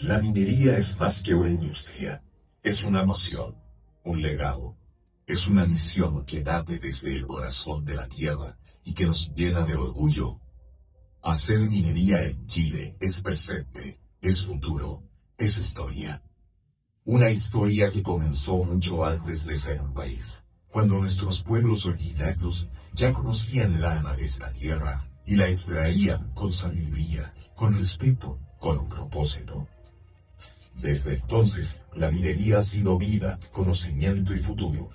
La minería es más que una industria, es una emoción, un legado, es una misión que nace desde el corazón de la tierra y que nos llena de orgullo. Hacer minería en Chile es presente, es futuro, es historia. Una historia que comenzó mucho antes de ser un país, cuando nuestros pueblos originarios ya conocían el alma de esta tierra y la extraían con sabiduría, con respeto, con un propósito. Desde entonces, la minería ha sido vida, conocimiento y futuro,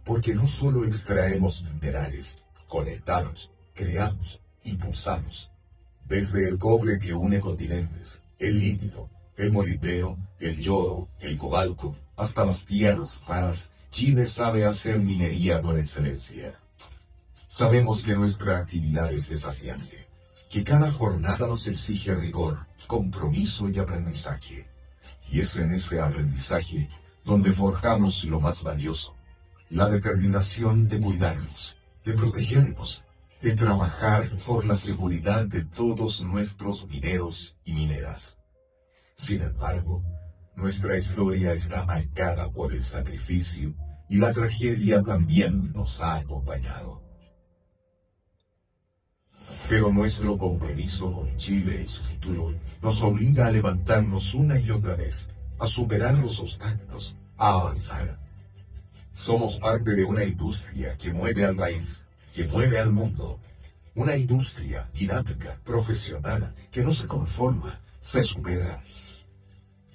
porque no solo extraemos minerales, conectamos, creamos, impulsamos. Desde el cobre que une continentes, el litio, el molibdeno, el yodo, el cobalto, hasta las tierras raras, Chile sabe hacer minería con excelencia. Sabemos que nuestra actividad es desafiante, que cada jornada nos exige rigor, compromiso y aprendizaje. Y es en ese aprendizaje donde forjamos lo más valioso, la determinación de cuidarnos, de protegernos, de trabajar por la seguridad de todos nuestros mineros y mineras. Sin embargo, nuestra historia está marcada por el sacrificio y la tragedia también nos ha acompañado. Pero nuestro compromiso con Chile y su futuro nos obliga a levantarnos una y otra vez, a superar los obstáculos, a avanzar. Somos parte de una industria que mueve al país, que mueve al mundo. Una industria dinámica, profesional, que no se conforma, se supera.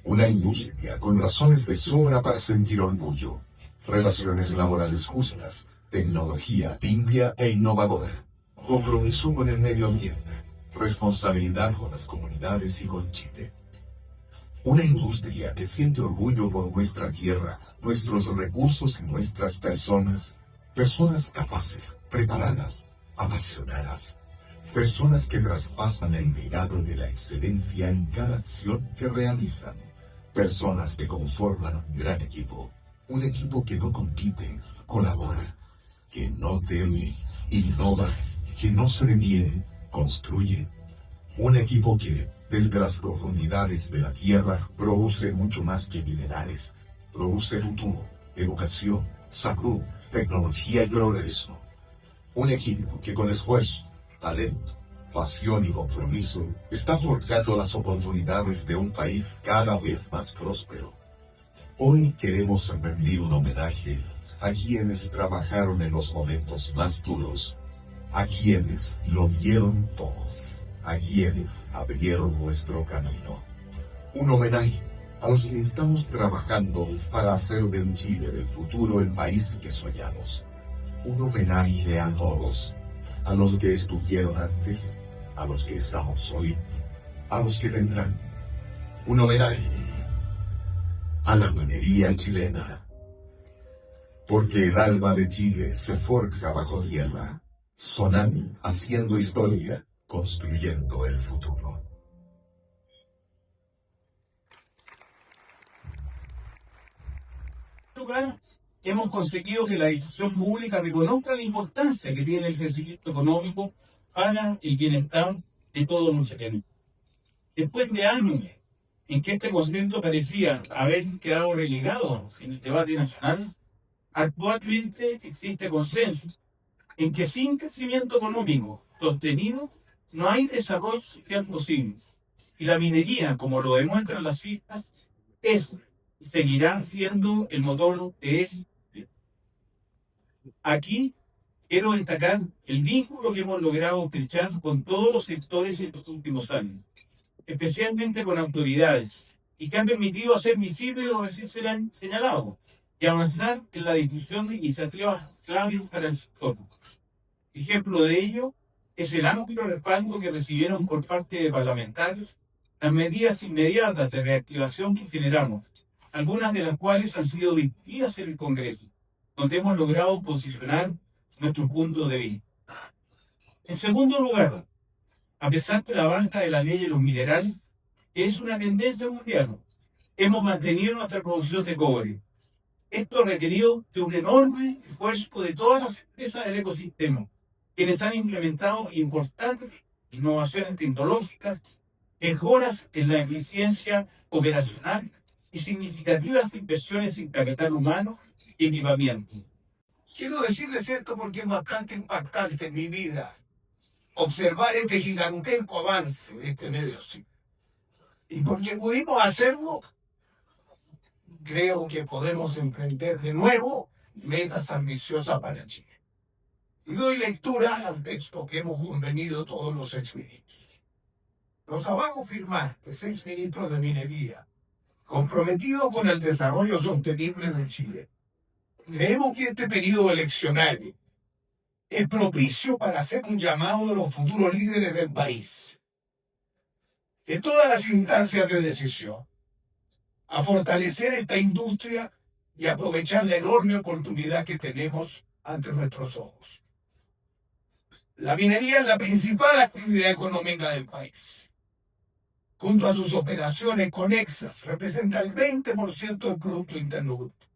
Una industria con razones de sobra para sentir orgullo. Relaciones laborales justas, tecnología limpia e innovadora. Compromiso con el medio ambiente, responsabilidad con las comunidades y con Chile. Una industria que siente orgullo por nuestra tierra, nuestros recursos y nuestras personas. Personas capaces, preparadas, apasionadas. Personas que traspasan el legado de la excelencia en cada acción que realizan. Personas que conforman un gran equipo. Un equipo que no compite, colabora, que no teme, innova, que no se detiene, construye. Un equipo que, desde las profundidades de la tierra, produce mucho más que minerales. Produce futuro, educación, salud, tecnología y progreso. Un equipo que con esfuerzo, talento, pasión y compromiso está forjando las oportunidades de un país cada vez más próspero. Hoy queremos rendir un homenaje a quienes trabajaron en los momentos más duros, a quienes lo dieron todo, a quienes abrieron nuestro camino. Un homenaje a los que estamos trabajando para hacer del Chile del futuro el país que soñamos. Un homenaje a todos, a los que estuvieron antes, a los que estamos hoy, a los que vendrán. Un homenaje a la minería chilena, porque el alma de Chile se forja bajo tierra. Sonami haciendo historia, construyendo el futuro. En primer lugar, hemos conseguido que la discusión pública reconozca la importancia que tiene el crecimiento económico para el bienestar de todos los chilenos. Después de años en que este concepto parecía haber quedado relegado en el debate nacional, actualmente existe consenso en que sin crecimiento económico sostenido no hay desarrollo social posible. Y la minería, como lo demuestran las cifras, es y seguirá siendo el motor de ese. Aquí quiero destacar el vínculo que hemos logrado estrechar con todos los sectores en los últimos años, especialmente con autoridades, y que han permitido hacer visibles los que serán señalados y avanzar en la discusión de iniciativas claves para el sector. Ejemplo de ello es el amplio respaldo que recibieron por parte de parlamentarios las medidas inmediatas de reactivación que generamos, algunas de las cuales han sido discutidas en el Congreso, donde hemos logrado posicionar nuestro punto de vista. En segundo lugar, a pesar de la baja de la ley de los minerales, que es una tendencia mundial, hemos mantenido nuestra producción de cobre. Esto ha requerido de un enorme esfuerzo de todas las empresas del ecosistema, quienes han implementado importantes innovaciones tecnológicas mejoras en la eficiencia operacional y significativas inversiones en capital humano y equipamiento. Quiero decirles esto porque es bastante impactante en mi vida observar este gigantesco avance de este medio siglo. Y porque pudimos hacerlo, creo que podemos emprender de nuevo metas ambiciosas para Chile. Y doy lectura al texto que hemos convenido todos los exministros. Los abajo firmantes, 6 ministros de minería, comprometidos con el desarrollo sostenible de Chile. Creemos que este periodo eleccionario es propicio para hacer un llamado de los futuros líderes del país, de todas las instancias de decisión, a fortalecer esta industria y aprovechar la enorme oportunidad que tenemos ante nuestros ojos. La minería es la principal actividad económica del país. Junto a sus operaciones conexas, representa el 20% del Producto Interno Bruto,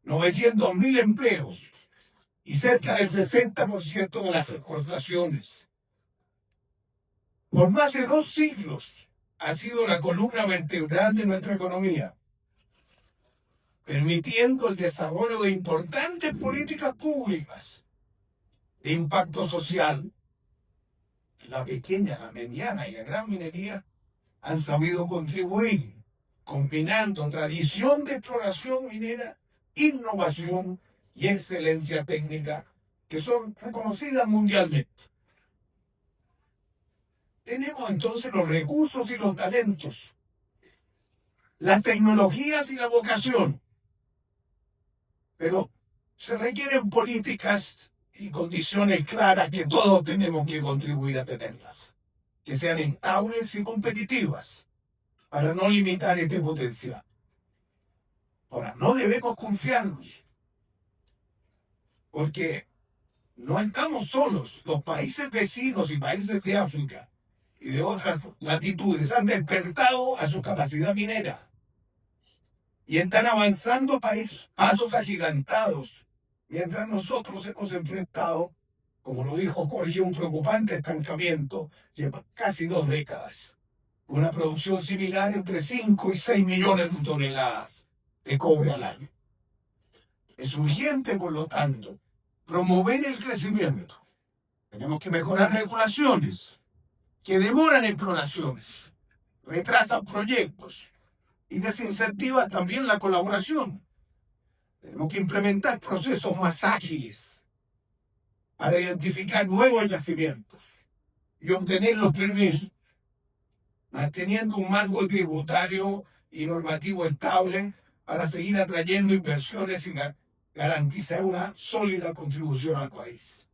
900.000 empleos y cerca del 60% de las exportaciones. Por más de 2 siglos ha sido la columna vertebral de nuestra economía, permitiendo el desarrollo de importantes políticas públicas de impacto social. La pequeña, la mediana y la gran minería han sabido contribuir, combinando tradición de exploración minera, innovación y excelencia técnica, que son reconocidas mundialmente. Tenemos entonces los recursos y los talentos, las tecnologías y la vocación, pero se requieren políticas y condiciones claras que todos tenemos que contribuir a tenerlas, que sean estables y competitivas, para no limitar este potencial. Ahora, no debemos confiarnos, porque no estamos solos. Los países vecinos y países de África y de otras latitudes han despertado a su capacidad minera y están avanzando pasos agigantados, mientras nosotros hemos enfrentado, como lo dijo Jorge, un preocupante estancamiento lleva casi 2 décadas. Una producción similar entre 5 y 6 millones de toneladas de cobre al año. Es urgente, por lo tanto, promover el crecimiento. Tenemos que mejorar regulaciones que demoran exploraciones, retrasan proyectos y desincentivan también la colaboración. Tenemos que implementar procesos más ágiles para identificar nuevos yacimientos y obtener los permisos, manteniendo un marco tributario y normativo estable para seguir atrayendo inversiones y garantizar una sólida contribución al país.